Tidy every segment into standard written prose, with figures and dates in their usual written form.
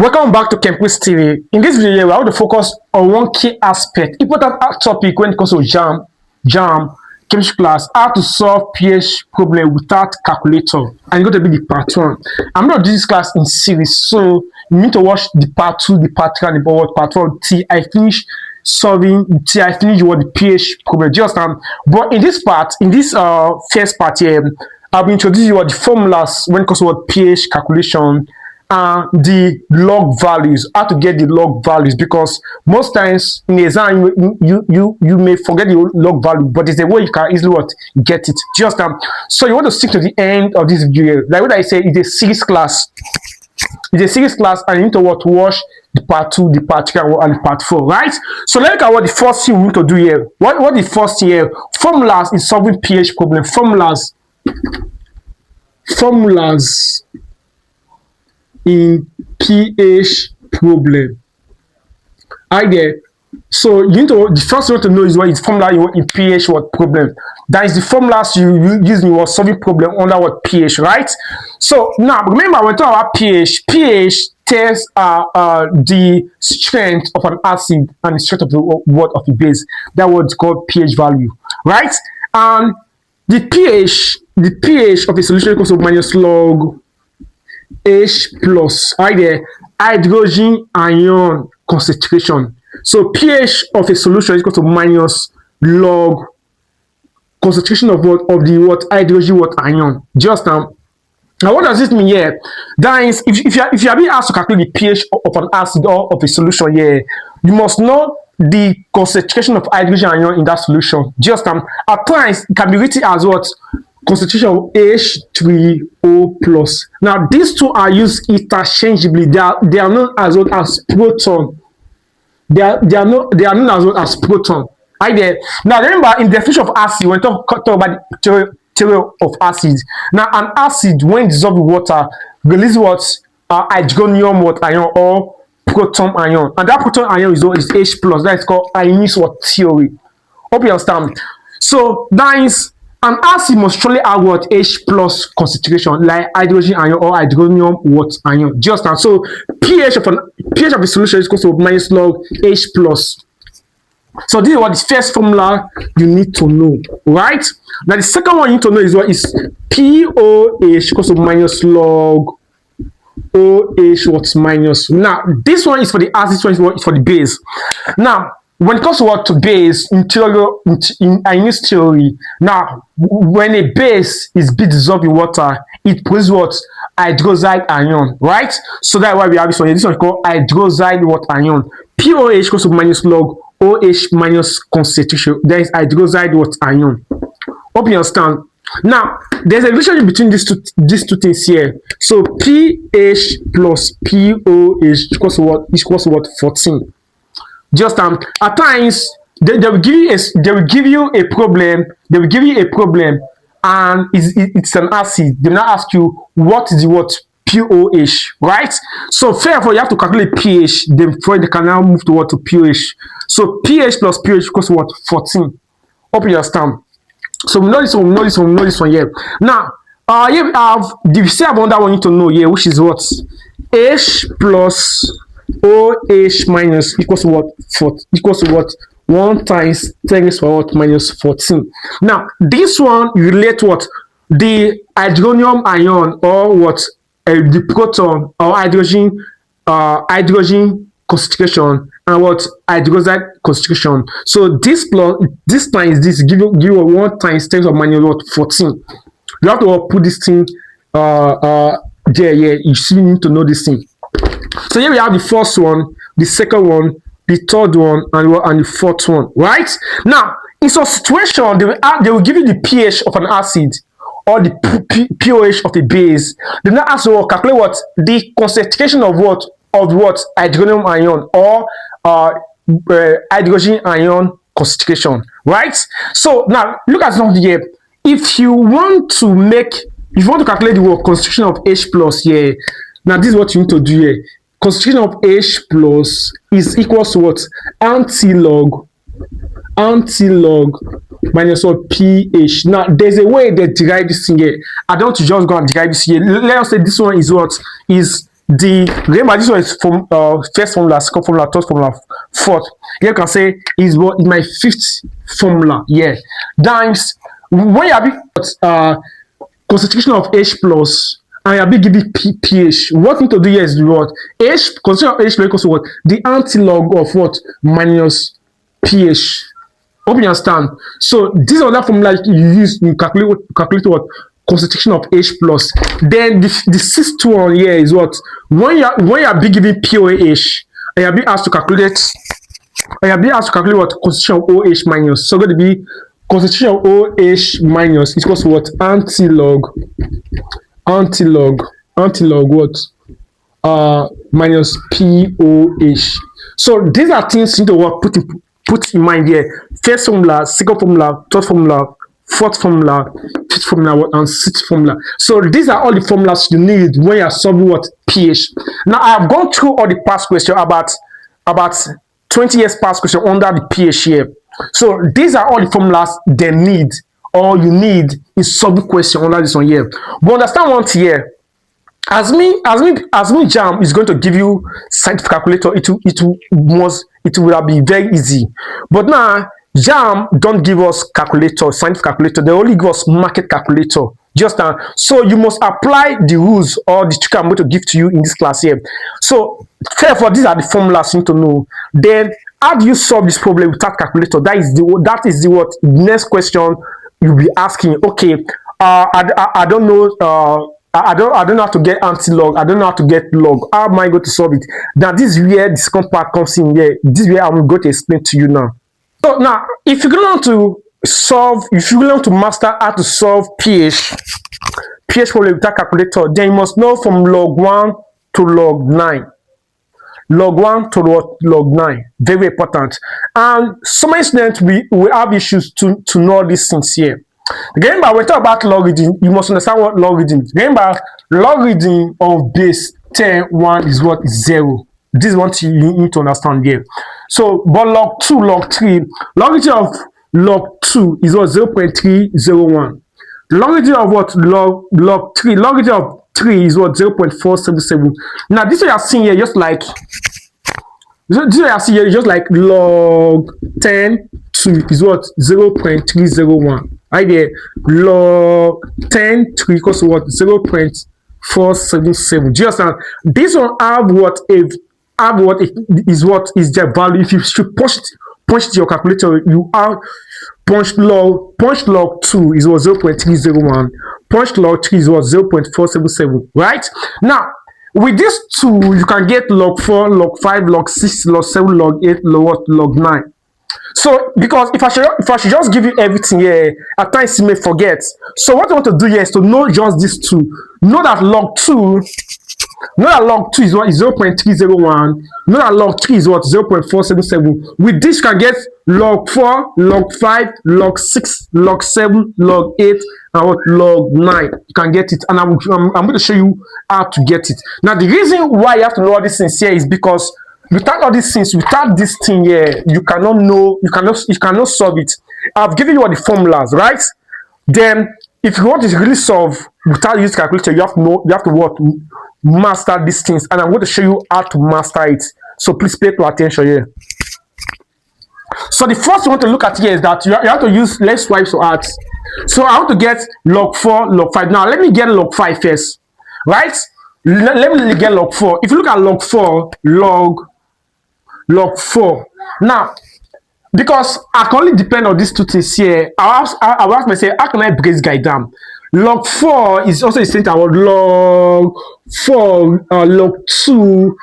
Welcome back to Campus TV. In this video, we are going to focus on one key aspect, important topic when it comes to JAMB, chemistry class, how to solve pH problem without calculator. And it's going to be the part 1. I'm going to do this class in series, so you need to watch the part 2, the part 3, and the part 4 till I finish the pH problem. Do you understand? But in this part, in this first part here, I'll be introducing you the formulas when it comes to pH calculation, the log values, how to get the log values, because most times in the exam you may forget the log value, but there's a way you can easily get it. Just so you want to stick to the end of this video. Like what I say, it's a series class. It's a series class, and you need to watch the part 2, the part 3, and the part 4, right? So let's look at what the first thing we need to do here. What the first thing here? Formulas in solving pH problem. Formulas in pH problem. There. So you need to, the first thing you want to know is what is formula in pH problem. That is the formulas you use in your solving problem under what pH, right? So now remember when we talk about pH, pH tells the strength of an acid and the strength of the base. That what's called pH value, right? And the pH of a solution equals to minus log H plus, there, hydrogen ion concentration. So pH of a solution is equal to minus log concentration of the hydrogen ion. Just now what does this mean here? That is, if you are being asked to calculate the pH of an acid or of a solution here, you must know the concentration of hydrogen ion in that solution. Just at times it can be written as what? Concentration of H3O plus. Now these two are used interchangeably. They are known as what? As proton. They are known as what? As proton. There. Now remember, in the definition of acid, when we talk about the theory of acids. Now an acid, when dissolved with water, releases what? Hydronium ion or proton ion, and that proton ion is H plus. That is called Ionist theory. Hope you understand. So that is, an acid must surely have what? H plus concentration, like hydrogen ion or hydronium ion. Just now. So pH of the solution is equal to minus log H plus. So this is what the first formula you need to know, right? Now the second one you need to know is what is POH equals to minus log OH minus. Now this one is for the acid, this one is for the base. Now when it comes to base in Ionist theory, now when a base is dissolved in water, it produces what? Hydroxide ion, right? So that's why we have this one. This one is called hydroxide ion. POH equals to minus log OH minus concentration. That is hydroxide ion. Hope you understand. Now there's a relationship between these two things here. So pH plus POH equals to what? 14. Just at times they will give you a problem. They will give you a problem, and it's an acid. They will not ask you what is the POH, right? So therefore you have to calculate pH. Then before they can now move to pH. So pH plus pH equals to 14. Hope you understand. So we know this one here. Now here we have another one you need to know here, which is what? H plus OH minus equals to what? 1 times 10 raised to what? Minus 14. Now this one you relate what? The hydronium ion or what? The proton or hydrogen concentration and what? Hydroxide concentration. So this times this give you 1 times 10 to minus what? 14. You have to put this thing there. Yeah, you still need to know this thing. So here we have the first one, the second one, the third one, and the fourth one, right? Now, in some situation, they will give you the pH of an acid or the pOH of a base. They will not ask you to calculate what? The concentration of what? Hydronium ion or hydrogen ion concentration, right? So now look at something here. If you want to calculate the concentration of H plus here, now this is what you need to do here. Concentration of H plus is equals to what? Anti-log minus what? pH. Now there's a way they derive this thing here. I don't just go and derive this here. Let us say this one is what? Is remember this one is from first formula, second formula, third formula, fourth. You can say is what is my fifth formula. Yeah. Times when you have concentration of H plus and you have given pH. What you need to do here is what H concentration of H plus equals to what the antilog of what minus pH. Hope you understand. So this is another formula you use you calculate what concentration of H plus. Then the sixth one here is what when you are being given POH and you are being asked to calculate what concentration of OH minus. So going to be concentration of OH minus equals to what antilog what minus POH. So these are things you need to work put in mind here. First formula, second formula, third formula, fourth formula, fifth formula, and sixth formula. So these are all the formulas you need when you are solving what pH. Now I have gone through all the past questions about 20 years past question under the pH here. So these are all the formulas they need or you need in solving question under this one here. But understand one thing here. As me JAMB is going to give you scientific calculator, it will be very easy. But now JAMB don't give us calculator, scientific calculator. They only give us market calculator. So you must apply the rules or the trick I'm going to give to you in this class here. So therefore, these are the formulas you need to know. Then how do you solve this problem without calculator? That is the what next question you'll be asking. Okay, I don't know. I don't know how to get anti-log. I don't know how to get log. How am I going to solve it? Now, this is where the second part comes in here. This is where I'm going to explain to you now. So now, if you're going to master how to solve pH problem without calculator, then you must know from log 1 to log 9. Log 1 to log 9. Very important. And some students will have issues to know these things here. Remember, when we talk about logarithm, you must understand what logarithm is. Remember, logarithm of base 10, 1 is what? 0. This is what you need to understand here. So, but log 2, log 3, logarithm of log 2 is what? 0.301. Logarithm of what? Log 3. Logarithm of 3 is what? 0.477. Now, this you are seeing here, just like log 10 2 is what? 0.301. Right there, log 10 3 equals to what? 0.477. Do you understand? This one have what is their value. If you should punch to your calculator, you have punch log 2 is what? 0.301. Punch log 3 is what? 0.477. Right? Now, with this 2, you can get log 4, log 5, log 6, log 7, log 8, log 9. So, because if I should just give you everything here, at times you may forget. So, what I want to do here is to know just these two. Know that log 2 is what? Is 0.301. Know that log 3 is what? 0.477. With this, you can get log 4, log 5, log 6, log 7, log 8, and what? Log 9. You can get it. And I'm going to show you how to get it. Now, the reason why you have to know all these things here is because without all these things, without this thing here, you cannot solve it. I've given you all the formulas, right? Then, if you want to really solve without using calculator, you have to what? Master these things, and I'm going to show you how to master it. So please pay close attention here. So the first you want to look at here is that you have to use left swipe to add. So I want to get log 4, log 5. Now let me get log 5 first, right? Let me get log 4. If you look at log 4, log 4. Now, because I can only depend on these two things here, I'll ask myself, how can I break this guy down? Log 4 is also the same thing about log 4, log 2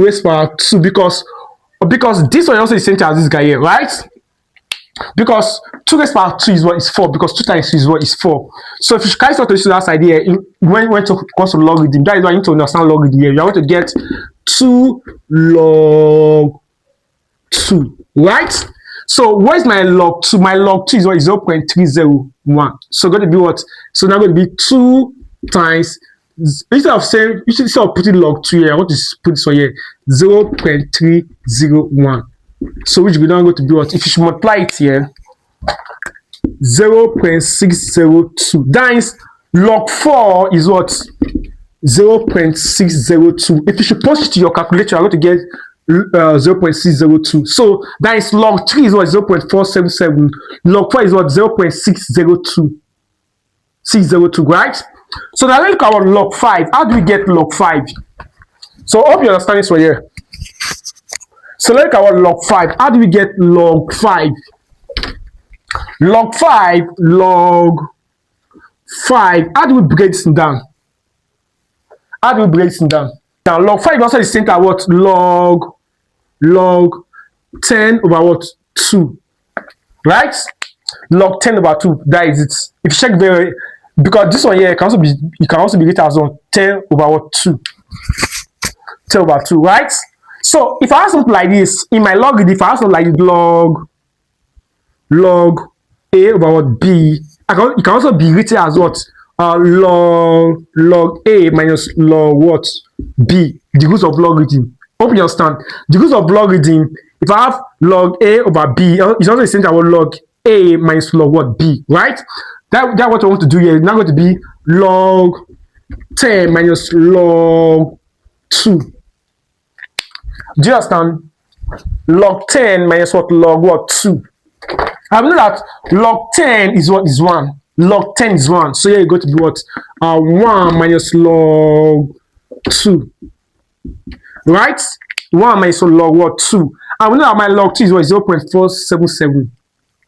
raised power 2, because this one also is the same thing as this guy here, right? Because 2 raised power 2 is what is 4, because 2 times 2 is what is 4. So if you carry out to that side here, when it comes to logarithm, that is why you need to understand logarithm here. You are going to get 2 log 2, right? So what is my log 2? My log 2 is what? 0.301. So going to be what? So now going to be 2 times, instead of putting log 2 here, I want to put this one here, 0.301. So which will now going to be what? If you should multiply it here, 0.602. That is log 4 is what? 0.602. If you should post it to your calculator, you're going to get 0.602. So that is log 3 is what 0.477. Log 4 is what 0.602. 602, right? So now let's look at log 5. How do we get log 5? So I hope you understand this one here. So let's look at log 5. How do we get log 5? Log 5, how do we break this down? How do we break this down? Now log 5 also is same as what? Log 10 over what? 2. Right? Log 10 over 2. That is it. If you check very, because this one here can also be written as 10 over what? 2. 10 over 2, right? So if I have something like this in my logarithm, if I have something like log a over what? B, it can also be written as what? Log a minus log what? B, the roots of logarithm. Hope you understand. The roots of logarithm, if I have log a over b, it's also the same as log a minus log what? B, right? That's what I want to do here. It's now going to be log 10 minus log 2. Do you understand? Log 10 minus what? Log what? 2. I know that log 10 is what? Is 1. Log 10 is 1. So here you go to be what? 1 minus log 2. Right? 1 minus log what? 2. I know that my log 2 is what? 0.477.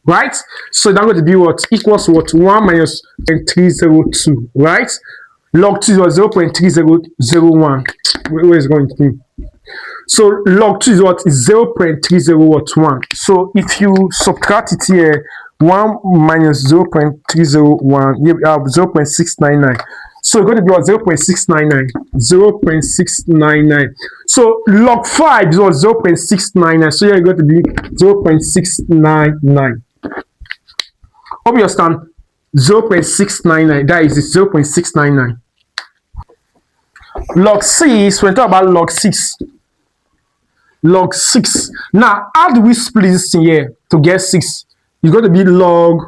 Right? So that's going to be what? Equals what? 1 minus 302. Right? Log 2 is what? 0.3001. Where is it going to be? So log 2 is what? Is 0.301. So if you subtract it here, 1 minus 0.301, you have 0.699. So it's going to be what? 0.699. 0.699. So log 5 is what? 0.699. So here it's going to be 0.699. Hope you understand. 0.699. That is it. 0.699. Log 6, when we talk about log 6. Log 6. Now, how do we split this in here to get 6? It's going to be log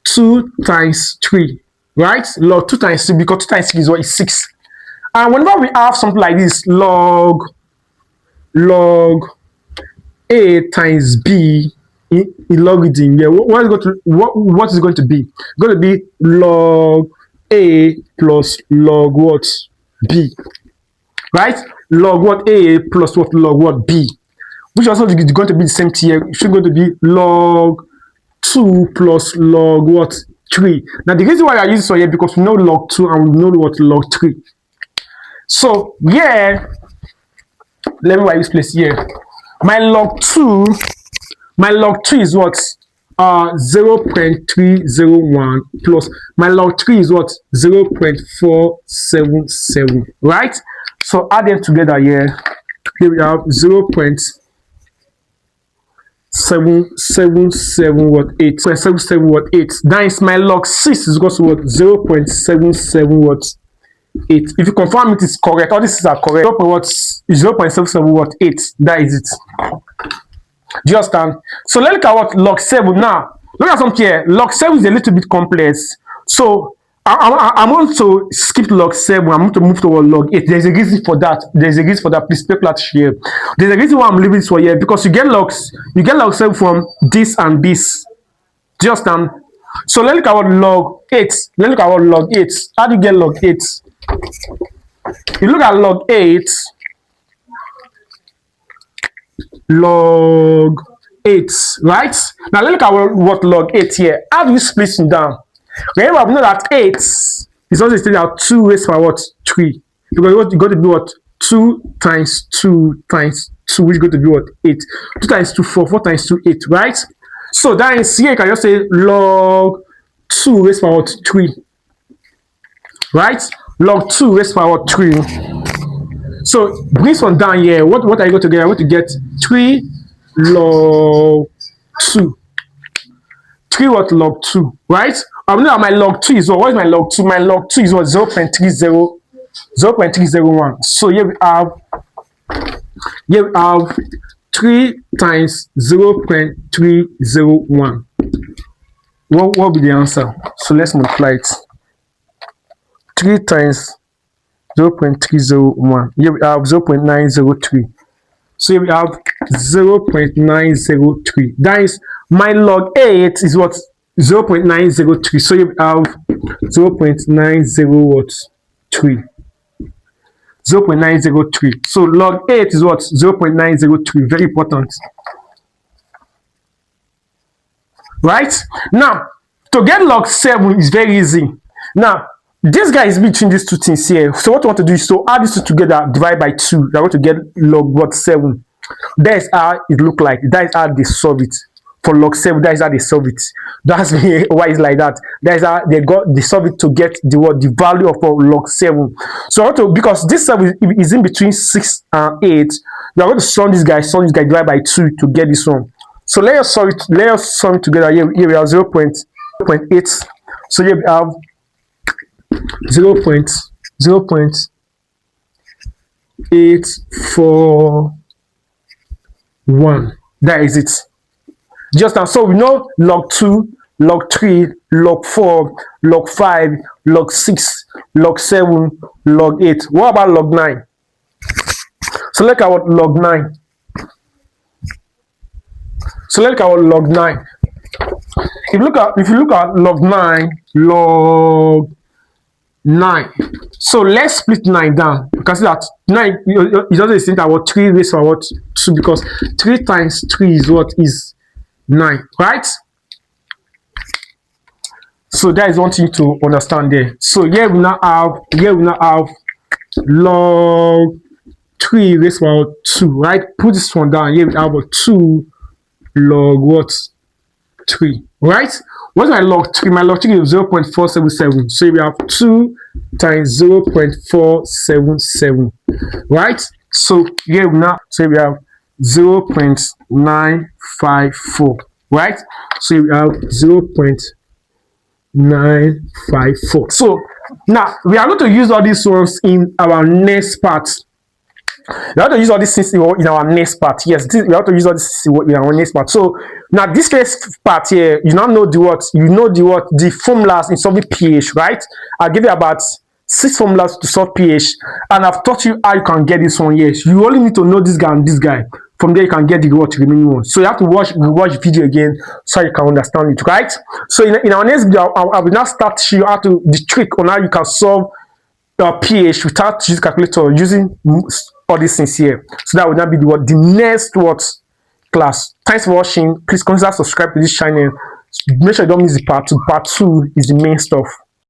2 times 3. Right? Log 2 times 3, because 2 times 3 is what? Is 6. And whenever we have something like this, log A times B in logarithm, yeah, what is it going to be? It's going to be log A plus log what? B. Right? Log what? A plus what? Log what? B. Which also is going to be the same thing here. It's going to be log 2 plus log what? 3. Now the reason why I use this one here, because we know log 2 and we know what? Log 3. So yeah, let me write this place here. My log 2 is what? 0.301 plus my log 3 is what? 0.477. Right? So add them together here. Here we have 0.777 what? 8. 0.77 what? 8. That is my log 6 is equal to what? 0.77 what? 8. If you confirm it is correct, all these are correct. 0.77 what? 8. That is it. Do you understand? So let's look at what? Log 7 now. Look at something here. Log 7 is a little bit complex. So I want to skip log 7. I'm going to move toward log 8. There's a reason for that. Please pay attention here. There's a reason why I'm leaving this one here, because you get log 7 from this and this. Do you understand? So let's look at what log 8. Let's look at what log 8. How do you get log 8? You look at log 8. Log 8, right? Now let's look at what log 8 here. How do you split it down? Remember, we know that 8 is also stated out 2 raised by what? 3. Because you got to be what? 2 times 2 times 2, which is going to be what? 8. 2 times 2, 4. 4 times 2, 8, right? So that is here, you can just say log 2 raised by what? 3. Right? Log 2 raised by what? 3. So bring this one down here. What are you going to get? I want to get 3 log 2. 3 what? Log 2, right? I know my log 2 is what is my log 2? My log 2 is what? 0.301. So here we have 3 times 0.301. What will be the answer? So let's multiply it. 3 times 0.301. Here we have 0.903. So here we have 0.903. That is my log 8 is what? 0.903. So here we have 0.903. 0.903. So log 8 is what? 0.903. Very important. Right? Now, to get log 7 is very easy. Now, this guy is between these two things here. So what you want to do is to add these two together, divide by 2. You're going to get log what? 7. That is how it look like. That is how they solve it. For log 7, that is how they solve it. That's why it's like that. That is how they solve it to get the value of log 7. So because this 7 is in between 6 and 8, you're going to sum this guy, divide by 2 to get this one. So let us sum it together. Here we have 0.8. So here we have 0.841. That is it. Just now, so we know log 2, log 3, log 4, log 5, log 6, log 7, log 8. What about log 9? So look at what log 9. So let's look at what log 9. If you look at log 9. So let's split 9 down. You can see that 9 is also the same as what 3 raised to what 2, because 3 times 3 is what is 9, right? So that is one thing to understand there. So here we now have log 3 raised to 2, right? Put this one down. Here we have 2 log what 3, right? What's my log 3? My log 3 is 0.477. So we have 2 times 0.477, right? So here we now we have 0.954, right? So we have 0.954. So now we are going to use all these ones in our next part. We have to use all these things in our next part. Yes, we have to use all this in our next part. So now this first part here, you now know the formulas in solving pH, right? I'll give you about 6 formulas to solve pH, and I've taught you how you can get this one. Yes, you only need to know this guy and this guy. From there, you can get the remaining one. So you have to watch the video again so you can understand it, right? So in our next video, I will now start to show you the trick on how you can solve pH without using calculator, using all these things here. So that will not be the next class. Thanks for watching. Please consider subscribe to this channel. Make sure you don't miss the part 2. Part 2 is the main stuff.